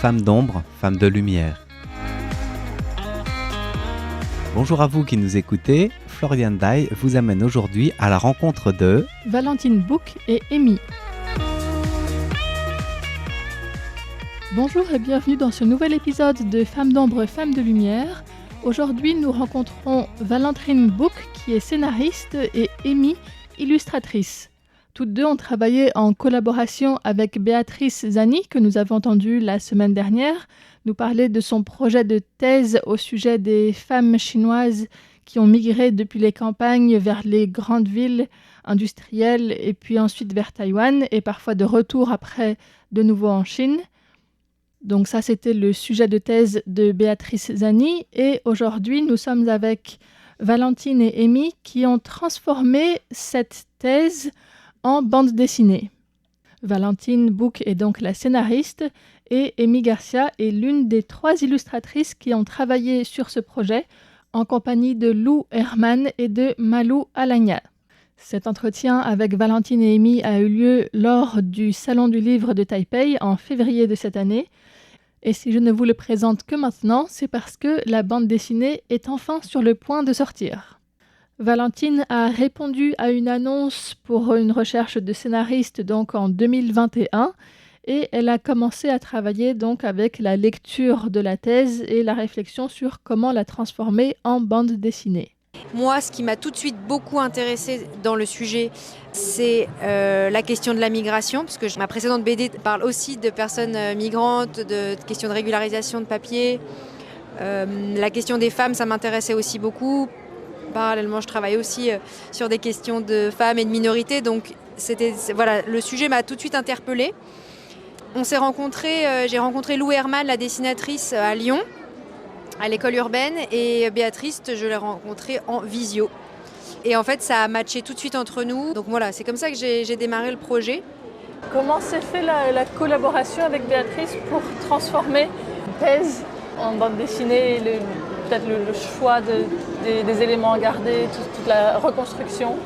Femmes d'ombre, femmes de lumière. Bonjour à vous qui nous écoutez, Florian Dai vous amène aujourd'hui à la rencontre de Valentine Bouc et Amy. Bonjour et bienvenue dans ce nouvel épisode de Femmes d'ombre, femmes de lumière. Aujourd'hui, nous rencontrons Valentine Bouc qui est scénariste et Amy, illustratrice. Toutes deux ont travaillé en collaboration avec Béatrice Zani, que nous avons entendue la semaine dernière, nous parler de son projet de thèse au sujet des femmes chinoises qui ont migré depuis les campagnes vers les grandes villes industrielles et puis ensuite vers Taïwan et parfois de retour après de nouveau en Chine. Donc ça, c'était le sujet de thèse de Béatrice Zani. Et aujourd'hui, nous sommes avec Valentine et Amy qui ont transformé cette thèse en bande dessinée. Valentine Bouc est donc la scénariste et Amy Garcia est l'une des 3 illustratrices qui ont travaillé sur ce projet en compagnie de Lou Herman et de Malou Alagna. Cet entretien avec Valentine et Amy a eu lieu lors du Salon du Livre de Taipei en février de cette année. Et si je ne vous le présente que maintenant, c'est parce que la bande dessinée est enfin sur le point de sortir. Valentine a répondu à une annonce pour une recherche de scénariste donc en 2021 et elle a commencé à travailler donc avec la lecture de la thèse et la réflexion sur comment la transformer en bande dessinée. Moi, ce qui m'a tout de suite beaucoup intéressée dans le sujet, c'est la question de la migration, parce que ma précédente BD parle aussi de personnes migrantes, de questions de régularisation de papier. La question des femmes, ça m'intéressait aussi beaucoup. Parallèlement, je travaille aussi sur des questions de femmes et de minorités, donc le sujet m'a tout de suite interpellée. On s'est rencontrés, j'ai rencontré Lou Herman, la dessinatrice, à Lyon, à l'école urbaine, et Béatrice, je l'ai rencontrée en visio. Et en fait, ça a matché tout de suite entre nous. Donc voilà, c'est comme ça que j'ai démarré le projet. Comment s'est fait la collaboration avec Béatrice pour transformer une thèse en bande dessinée, peut-être le choix des éléments à garder, toute la reconstruction?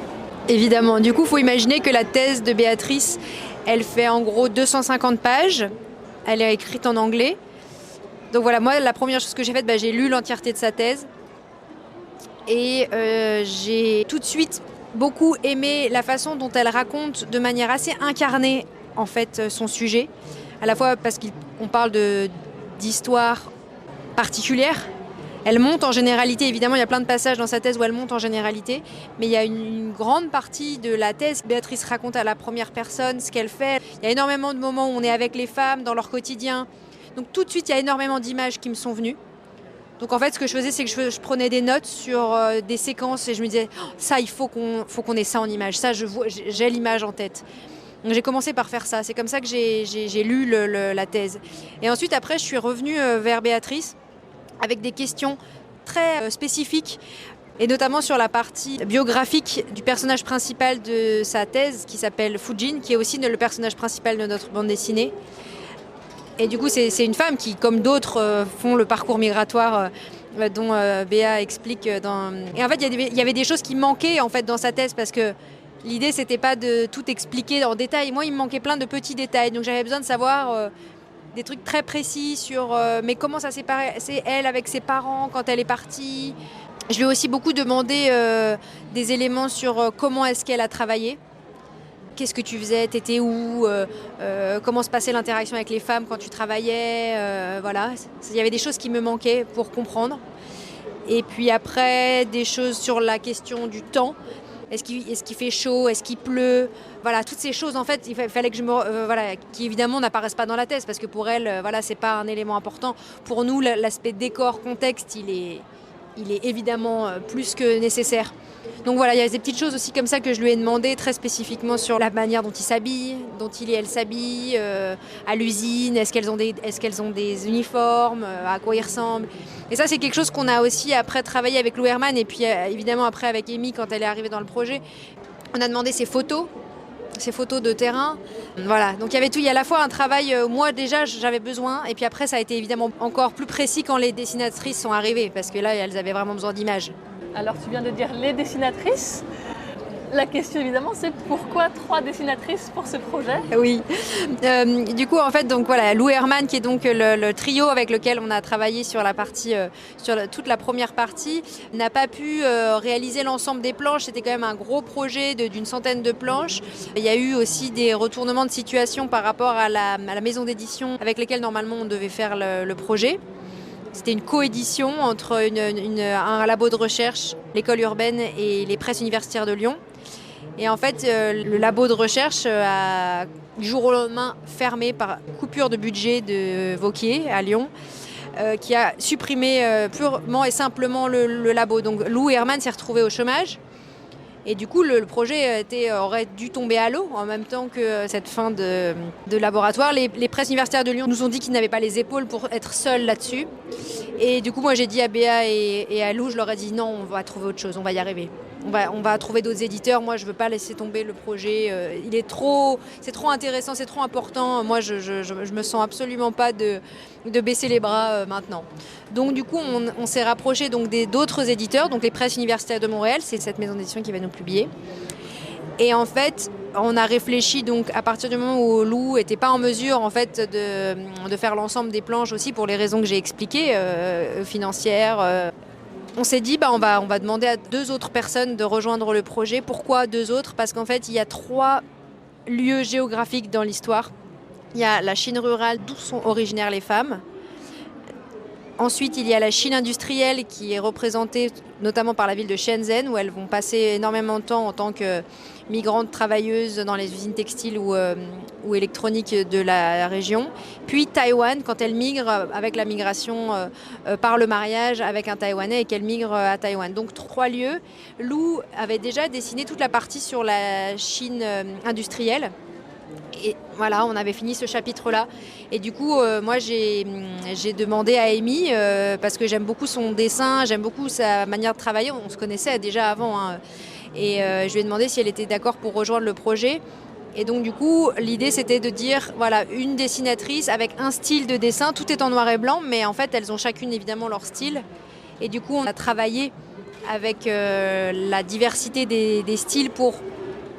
Évidemment, du coup, il faut imaginer que la thèse de Béatrice, elle fait en gros 250 pages. Elle est écrite en anglais. Donc voilà, moi, la première chose que j'ai faite, j'ai lu l'entièreté de sa thèse. Et j'ai tout de suite beaucoup aimé la façon dont elle raconte de manière assez incarnée, en fait, son sujet. À la fois parce qu'on parle d'histoires particulières. Elle monte en généralité, évidemment, il y a plein de passages dans sa thèse où elle monte en généralité, mais il y a une grande partie de la thèse. Béatrice raconte à la première personne ce qu'elle fait. Il y a énormément de moments où on est avec les femmes dans leur quotidien. Donc tout de suite, il y a énormément d'images qui me sont venues. Donc en fait, ce que je faisais, c'est que je prenais des notes sur des séquences et je me disais ça, il faut qu'on ait ça en image. Ça, j'ai l'image en tête. Donc j'ai commencé par faire ça. C'est comme ça que j'ai lu la thèse. Et ensuite, après, je suis revenue vers Béatrice avec des questions très spécifiques, et notamment sur la partie biographique du personnage principal de sa thèse, qui s'appelle Fujin, qui est aussi le personnage principal de notre bande dessinée. Et du coup, c'est une femme qui, comme d'autres, font le parcours migratoire dont Béa explique. Et en fait, il y avait des choses qui manquaient en fait, dans sa thèse, parce que l'idée, c'était pas de tout expliquer en détail. Moi, il me manquait plein de petits détails, donc j'avais besoin de savoir des trucs très précis sur mais comment ça s'est passé elle avec ses parents quand elle est partie. Je lui ai aussi beaucoup demandé des éléments sur comment est-ce qu'elle a travaillé. Qu'est-ce que tu faisais, t'étais où, comment se passait l'interaction avec les femmes quand tu travaillais, voilà. Il y avait des choses qui me manquaient pour comprendre. Et puis après, des choses sur la question du temps. Est-ce qu'il fait chaud? Est-ce qu'il pleut? Voilà, toutes ces choses, en fait, il fallait que qui évidemment n'apparaissent pas dans la thèse, parce que pour elle, c'est pas un élément important. Pour nous, l'aspect décor, contexte, il est évidemment plus que nécessaire. Donc voilà, il y a des petites choses aussi comme ça que je lui ai demandé très spécifiquement sur la manière dont il s'habille, dont il et elle s'habillent, à l'usine, est-ce qu'elles ont des uniformes, à quoi ils ressemblent. Et ça, c'est quelque chose qu'on a aussi après travaillé avec Lou Herman et puis évidemment après avec Amy quand elle est arrivée dans le projet. On a demandé ses photos de terrain. Voilà, donc il y avait tout, il y a à la fois un travail, moi déjà j'avais besoin, et puis après ça a été évidemment encore plus précis quand les dessinatrices sont arrivées, parce que là elles avaient vraiment besoin d'images. Alors tu viens de dire les dessinatrices. La question évidemment, c'est pourquoi 3 dessinatrices pour ce projet ? Oui. Du coup, en fait, donc voilà, Lou Herman, qui est donc le trio avec lequel on a travaillé sur la partie, toute la première partie, n'a pas pu réaliser l'ensemble des planches. C'était quand même un gros projet d'une centaine de planches. Il y a eu aussi des retournements de situation par rapport à la maison d'édition avec lesquelles normalement on devait faire le projet. C'était une coédition entre un labo de recherche, l'école urbaine et les presses universitaires de Lyon. Et en fait, le labo de recherche a du jour au lendemain fermé par coupure de budget de Vauquier à Lyon, qui a supprimé purement et simplement le labo. Donc Lou Herman s'est retrouvé au chômage. Et du coup, le projet aurait dû tomber à l'eau en même temps que cette fin de laboratoire. Les presses universitaires de Lyon nous ont dit qu'ils n'avaient pas les épaules pour être seuls là-dessus. Et du coup, moi, j'ai dit à Béa et à Lou, je leur ai dit non, on va trouver autre chose, on va y arriver. On va trouver d'autres éditeurs. Moi, je ne veux pas laisser tomber le projet. C'est trop intéressant, c'est trop important. Moi, je me sens absolument pas de baisser les bras maintenant. Donc, du coup, on s'est rapproché d'autres éditeurs, donc les presses universitaires de Montréal. C'est cette maison d'édition qui va nous publier. Et en fait, on a réfléchi donc à partir du moment où Lou n'était pas en mesure en fait de faire l'ensemble des planches aussi pour les raisons que j'ai expliquées, financières. On s'est dit on va demander à 2 autres personnes de rejoindre le projet. Pourquoi 2 autres ? Parce qu'en fait, il y a 3 lieux géographiques dans l'histoire. Il y a la Chine rurale, d'où sont originaires les femmes. Ensuite, il y a la Chine industrielle qui est représentée notamment par la ville de Shenzhen, où elles vont passer énormément de temps en tant que migrantes travailleuses dans les usines textiles ou électroniques de la région. Puis Taïwan, quand elles migrent avec la migration par le mariage avec un Taïwanais et qu'elles migrent à Taïwan. Donc 3 lieux. Lou avait déjà dessiné toute la partie sur la Chine industrielle. Et voilà, on avait fini ce chapitre-là. Et du coup, moi, j'ai demandé à Amy, parce que j'aime beaucoup son dessin, j'aime beaucoup sa manière de travailler. On se connaissait déjà avant. Hein. Et je lui ai demandé si elle était d'accord pour rejoindre le projet. Et donc, du coup, l'idée, c'était de dire, voilà, une dessinatrice avec un style de dessin. Tout est en noir et blanc, mais en fait, elles ont chacune, évidemment, leur style. Et du coup, on a travaillé avec la diversité des styles pour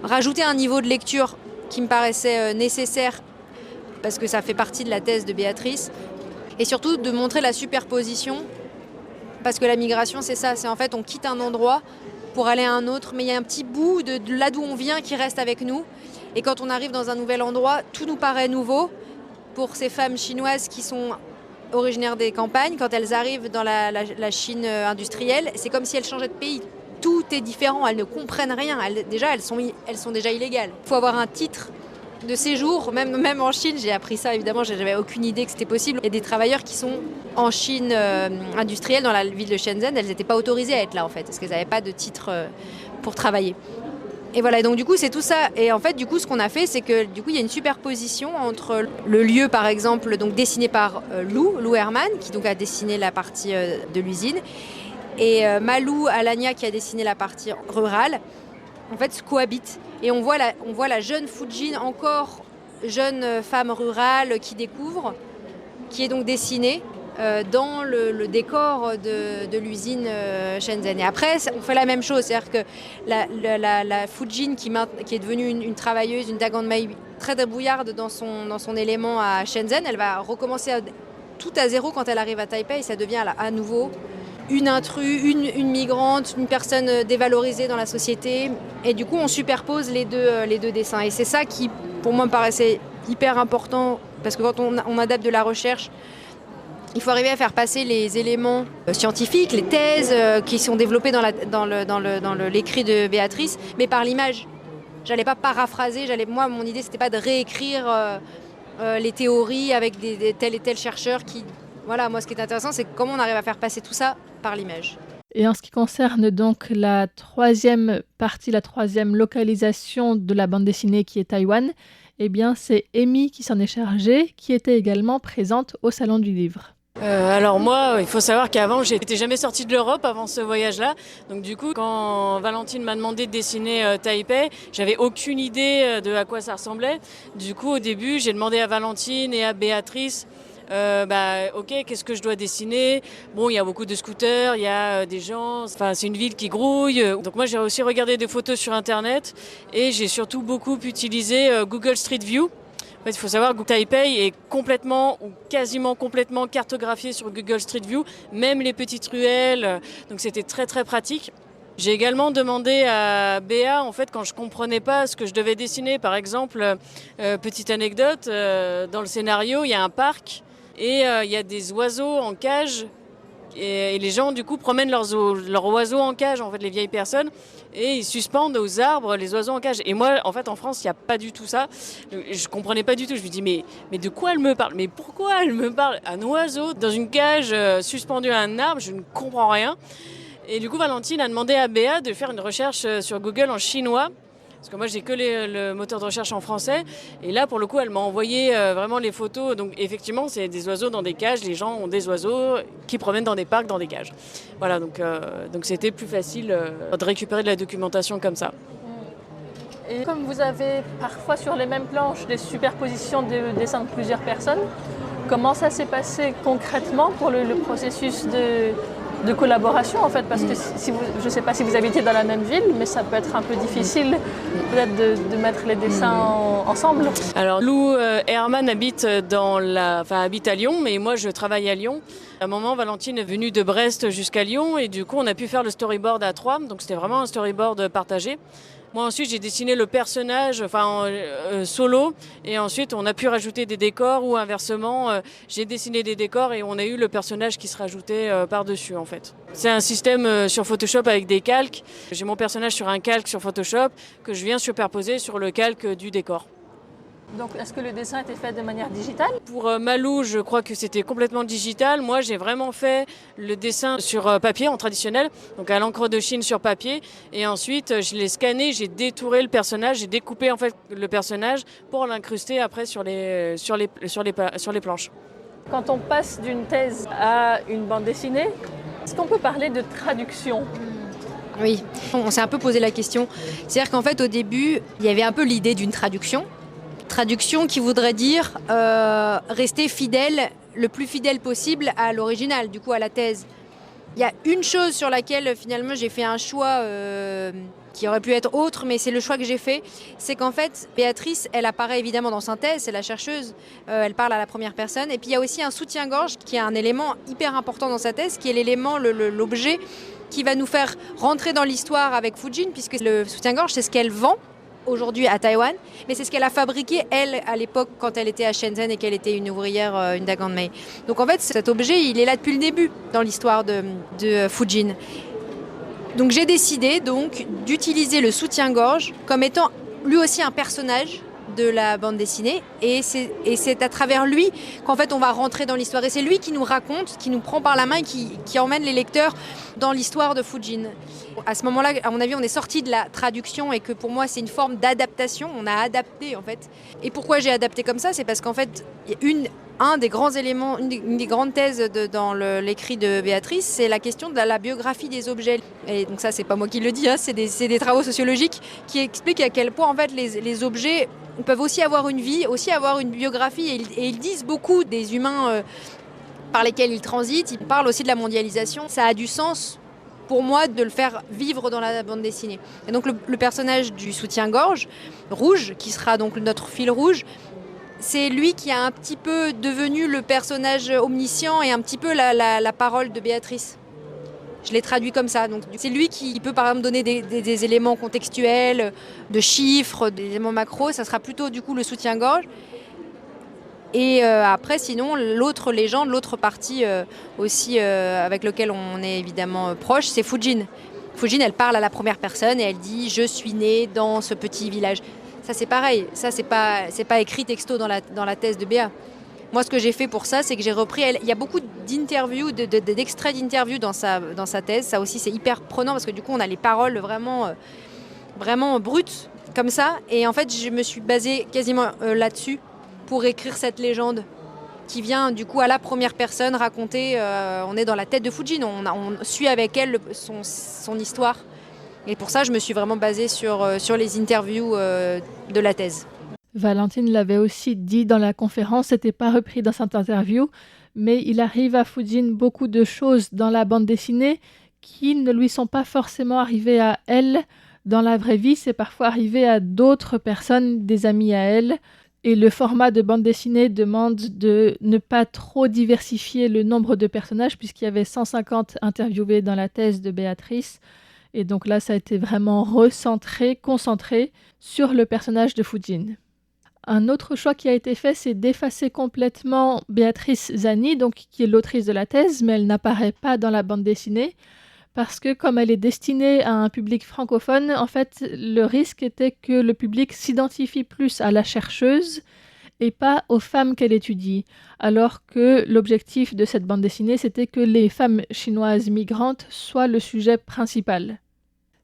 rajouter un niveau de lecture qui me paraissait nécessaire parce que ça fait partie de la thèse de Béatrice, et surtout de montrer la superposition, parce que la migration c'est ça, c'est en fait on quitte un endroit pour aller à un autre, mais il y a un petit bout de là d'où on vient qui reste avec nous, et quand on arrive dans un nouvel endroit, tout nous paraît nouveau. Pour ces femmes chinoises qui sont originaires des campagnes, quand elles arrivent dans la Chine industrielle, c'est comme si elles changeaient de pays. Tout est différent, elles ne comprennent rien. Elles sont déjà illégales. Il faut avoir un titre de séjour, même en Chine, j'ai appris ça évidemment, j'avais aucune idée que c'était possible. Il y a des travailleurs qui sont en Chine industrielle, dans la ville de Shenzhen, elles n'étaient pas autorisées à être là en fait, parce qu'elles n'avaient pas de titre pour travailler. Et voilà, et donc du coup c'est tout ça. Et en fait du coup ce qu'on a fait, c'est que du coup il y a une superposition entre le lieu par exemple, donc dessiné par Lou Herman, qui donc a dessiné la partie de l'usine, et Malou Alania qui a dessiné la partie rurale, en fait, se cohabitent. Et on voit la jeune Fujin, encore jeune femme rurale qui découvre, qui est donc dessinée dans le décor de l'usine Shenzhen. Et après, on fait la même chose, c'est-à-dire que la Fujin qui est devenue une travailleuse, une Daganmei très débrouillarde dans son élément à Shenzhen, elle va recommencer tout à zéro quand elle arrive à Taipei, et ça devient à nouveau une intruse, une migrante, une personne dévalorisée dans la société. Et du coup, on superpose les deux dessins. Et c'est ça qui, pour moi, me paraissait hyper important, parce que quand on adapte de la recherche, il faut arriver à faire passer les éléments scientifiques, les thèses qui sont développées dans l'écrit de Béatrice, mais par l'image. J'allais pas paraphraser, moi, mon idée, c'était pas de réécrire les théories avec des tel et tel chercheur qui... Voilà, moi, ce qui est intéressant, c'est comment on arrive à faire passer tout ça par l'image. Et en ce qui concerne donc la 3e partie, la 3e localisation de la bande dessinée qui est Taïwan, eh bien, c'est Amy qui s'en est chargée, qui était également présente au Salon du Livre. Alors moi, il faut savoir qu'avant, je n'étais jamais sortie de l'Europe avant ce voyage-là. Donc du coup, quand Valentine m'a demandé de dessiner Taipei, j'avais aucune idée de à quoi ça ressemblait. Du coup, au début, j'ai demandé à Valentine et à Béatrice Ok, qu'est-ce que je dois dessiner? Bon, il y a beaucoup de scooters, il y a des gens, enfin c'est une ville qui grouille. Donc moi j'ai aussi regardé des photos sur internet et j'ai surtout beaucoup utilisé Google Street View. En fait, il faut savoir que Taipei est complètement ou quasiment complètement cartographié sur Google Street View, même les petites ruelles. Donc c'était très très pratique. J'ai également demandé à Béa, en fait, quand je comprenais pas ce que je devais dessiner. Par exemple, petite anecdote, dans le scénario, il y a un parc et il y a des oiseaux en cage. Et les gens, du coup, promènent leurs oiseaux en cage, en fait, les vieilles personnes, et ils suspendent aux arbres les oiseaux en cage. Et moi, en fait, en France, il n'y a pas du tout ça. Je comprenais pas du tout. Je me dis, mais de quoi elle me parle? Mais pourquoi elle me parle? Un oiseau dans une cage suspendu à un arbre, je ne comprends rien. Et du coup, Valentine a demandé à Béa de faire une recherche sur Google en chinois. Parce que moi, j'ai que le moteur de recherche en français. Et là, pour le coup, elle m'a envoyé vraiment les photos. Donc, effectivement, c'est des oiseaux dans des cages. Les gens ont des oiseaux qui promènent dans des parcs, dans des cages. Voilà, donc c'était plus facile de récupérer de la documentation comme ça. Et comme vous avez parfois sur les mêmes planches des superpositions de dessins de plusieurs personnes, comment ça s'est passé concrètement pour le processus de collaboration en fait, parce que je ne sais pas si vous habitez dans la même ville, mais ça peut être un peu difficile peut-être de mettre les dessins ensemble. Alors Lou Herman habite à Lyon, mais moi je travaille à Lyon. À un moment, Valentine est venue de Brest jusqu'à Lyon et du coup on a pu faire le storyboard à 3, donc c'était vraiment un storyboard partagé. Moi ensuite j'ai dessiné le personnage solo et ensuite on a pu rajouter des décors ou inversement j'ai dessiné des décors et on a eu le personnage qui se rajoutait par-dessus en fait. C'est un système sur Photoshop avec des calques. J'ai mon personnage sur un calque sur Photoshop que je viens superposer sur le calque du décor. Donc est-ce que le dessin était fait de manière digitale? Pour Malou, je crois que c'était complètement digital. Moi, j'ai vraiment fait le dessin sur papier en traditionnel, donc à l'encre de Chine sur papier. Et ensuite, je l'ai scanné, j'ai détouré le personnage, j'ai découpé en fait le personnage pour l'incruster après sur les planches. Quand on passe d'une thèse à une bande dessinée, est-ce qu'on peut parler de traduction? Oui, on s'est un peu posé la question. C'est-à-dire qu'en fait, au début, il y avait un peu l'idée d'une traduction. Traduction qui voudrait dire rester fidèle, le plus fidèle possible à l'original, du coup à la thèse. Il y a une chose sur laquelle finalement j'ai fait un choix qui aurait pu être autre, mais c'est le choix que j'ai fait, c'est qu'en fait Béatrice, elle apparaît évidemment dans Synthèse, c'est la chercheuse, elle parle à la première personne, et puis il y a aussi un soutien-gorge qui est un élément hyper important dans sa thèse, qui est l'élément, l'objet qui va nous faire rentrer dans l'histoire avec Fujin, puisque le soutien-gorge c'est ce qu'elle vend aujourd'hui à Taïwan, mais c'est ce qu'elle a fabriqué, elle, à l'époque, quand elle était à Shenzhen et qu'elle était une ouvrière, une Dagang Mei. Donc en fait, cet objet, il est là depuis le début dans l'histoire de Fujin. Donc j'ai décidé d'utiliser le soutien-gorge comme étant lui aussi un personnage de la bande dessinée, et c'est à travers lui qu'en fait on va rentrer dans l'histoire, et c'est lui qui nous raconte, qui nous prend par la main et qui emmène les lecteurs dans l'histoire de Fujin. À ce moment-là, à mon avis, on est sorti de la traduction et que pour moi c'est une forme d'adaptation, on a adapté en fait. Et pourquoi j'ai adapté comme ça? C'est parce qu'en fait un des grands éléments, une des grandes thèses dans l'écrit de Béatrice, c'est la question de la biographie des objets. Et donc ça, c'est pas moi qui le dis, c'est des travaux sociologiques qui expliquent à quel point en fait les objets peuvent aussi avoir une vie, aussi avoir une biographie, et ils disent beaucoup des humains par lesquels ils transitent. Ils parlent aussi de la mondialisation. Ça a du sens pour moi de le faire vivre dans la bande dessinée. Et donc le personnage du soutien-gorge, Rouge, qui sera donc notre fil rouge, c'est lui qui a un petit peu devenu le personnage omniscient et un petit peu la parole de Béatrice. Je l'ai traduit comme ça. Donc, c'est lui qui peut par exemple donner des éléments contextuels, de chiffres, des éléments macro. Ça sera plutôt du coup le soutien-gorge. Et après, sinon, l'autre légende, l'autre partie aussi avec lequel on est évidemment proche, c'est Fujin. Fujin, elle parle à la première personne et elle dit « Je suis née dans ce petit village ». Ça, c'est pareil. Ça, c'est pas écrit texto dans la thèse de Béa. Moi, ce que j'ai fait pour ça, c'est que j'ai repris... Il y a beaucoup d'interviews, d'extraits d'interviews dans sa thèse. Ça aussi, c'est hyper prenant parce que du coup, on a les paroles vraiment brutes, comme ça. Et en fait, je me suis basée quasiment là-dessus pour écrire cette légende qui vient du coup à la première personne raconter... on est dans la tête de Fujin, on suit avec elle son histoire. Et pour ça, je me suis vraiment basée sur les interviews de la thèse. Valentine l'avait aussi dit dans la conférence, c'était pas repris dans cette interview, mais il arrive à Fujin beaucoup de choses dans la bande dessinée qui ne lui sont pas forcément arrivées à elle dans la vraie vie, c'est parfois arrivé à d'autres personnes, des amis à elle. Et le format de bande dessinée demande de ne pas trop diversifier le nombre de personnages puisqu'il y avait 150 interviewés dans la thèse de Béatrice. Et donc là, ça a été vraiment recentré, concentré sur le personnage de Fujin. Un autre choix qui a été fait, c'est d'effacer complètement Béatrice Zani, donc qui est l'autrice de la thèse, mais elle n'apparaît pas dans la bande dessinée, parce que comme elle est destinée à un public francophone, en fait, le risque était que le public s'identifie plus à la chercheuse et pas aux femmes qu'elle étudie, alors que l'objectif de cette bande dessinée, c'était que les femmes chinoises migrantes soient le sujet principal.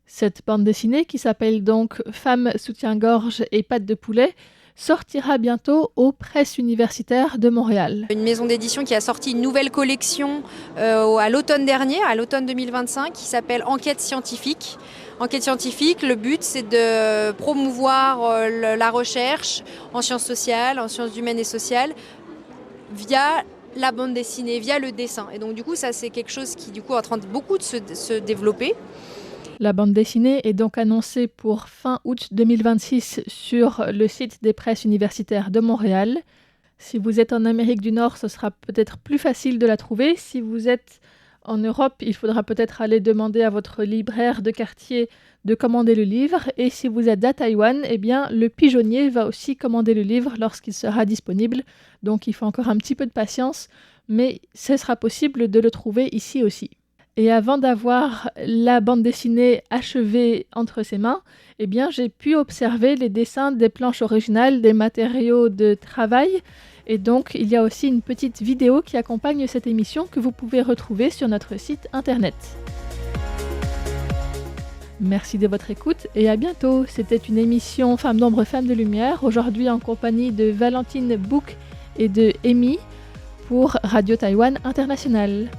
Cette bande dessinée, qui s'appelle donc « Femmes, soutien-gorge et pâte de poulet », sortira bientôt aux presses universitaires de Montréal. Une maison d'édition qui a sorti une nouvelle collection à l'automne dernier, à l'automne 2025, qui s'appelle Enquête scientifique. Enquête scientifique, le but c'est de promouvoir la recherche en sciences sociales, en sciences humaines et sociales, via la bande dessinée, via le dessin. Et donc du coup, ça c'est quelque chose qui du coup est en train de beaucoup de se développer. La bande dessinée est donc annoncée pour fin août 2026 sur le site des presses universitaires de Montréal. Si vous êtes en Amérique du Nord, ce sera peut-être plus facile de la trouver. Si vous êtes en Europe, il faudra peut-être aller demander à votre libraire de quartier de commander le livre. Et si vous êtes à Taïwan, eh bien, le pigeonnier va aussi commander le livre lorsqu'il sera disponible. Donc il faut encore un petit peu de patience, mais ce sera possible de le trouver ici aussi. Et avant d'avoir la bande dessinée achevée entre ses mains, eh bien, j'ai pu observer les dessins des planches originales, des matériaux de travail. Et donc, il y a aussi une petite vidéo qui accompagne cette émission que vous pouvez retrouver sur notre site internet. Merci de votre écoute et à bientôt. C'était une émission Femmes d'ombre, Femmes de lumière, aujourd'hui en compagnie de Valentine Book et de Amy pour Radio Taïwan International.